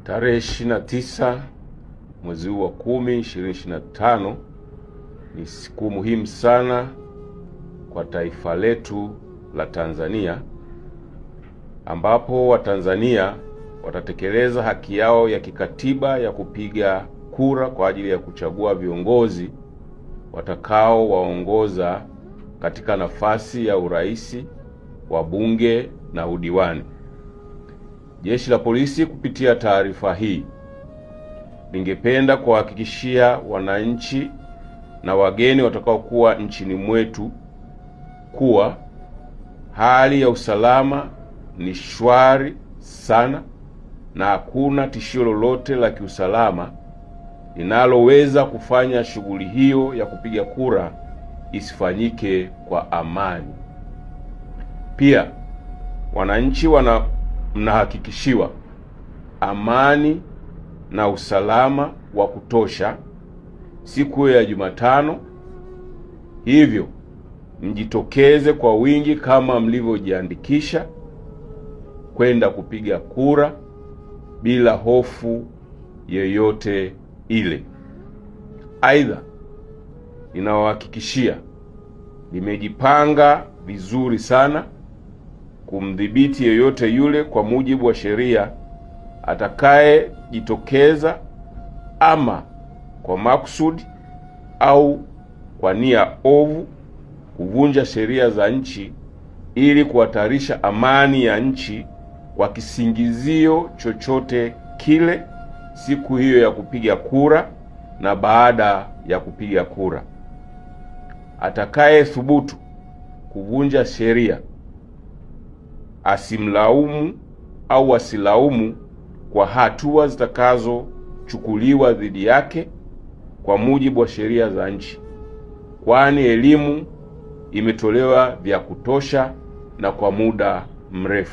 Tarehe 29 mwezi wa 10 2025 ni siku muhimu sana kwa taifa letu la Tanzania, ambapo Watanzania watatekeleza haki yao ya kikatiba ya kupiga kura kwa ajili ya kuchagua viongozi watakao waongoza katika nafasi ya urais, wabunge na udiwani. Jeshi la Polisi kupitia taarifa hii lingependa kuhakikishia wananchi na wageni watakaokuwa nchini mwetu kuwa hali ya usalama ni shwari sana na hakuna tishio lolote la kiusalama linaloweza kufanya shughuli hiyo ya kupiga kura isifanyike kwa amani. Pia wananchi mnahakikishiwa amani na usalama wa kutosha siku ya Jumatano, hivyo mjitokeze kwa wingi kama mlivyojiandikisha kwenda kupiga kura bila hofu yoyote ile. Aidha, ninawahakikishia nimejipanga vizuri sana kumdhibiti yeyote yule kwa mujibu wa sheria atakayejitokeza ama kwa makusudi au kwa nia ovu kuvunja sheria za nchi ili kuhatarisha amani ya nchi kwa kisingizio chochote kile siku hiyo ya kupiga kura na baada ya kupiga kura. Atakaye thubutu kuvunja sheria asimlaumu au asilaumu kwa hatua zitakazochukuliwa dhidi yake kwa mujibu wa sheria za nchi, kwani elimu imetolewa vya kutosha na kwa muda mrefu.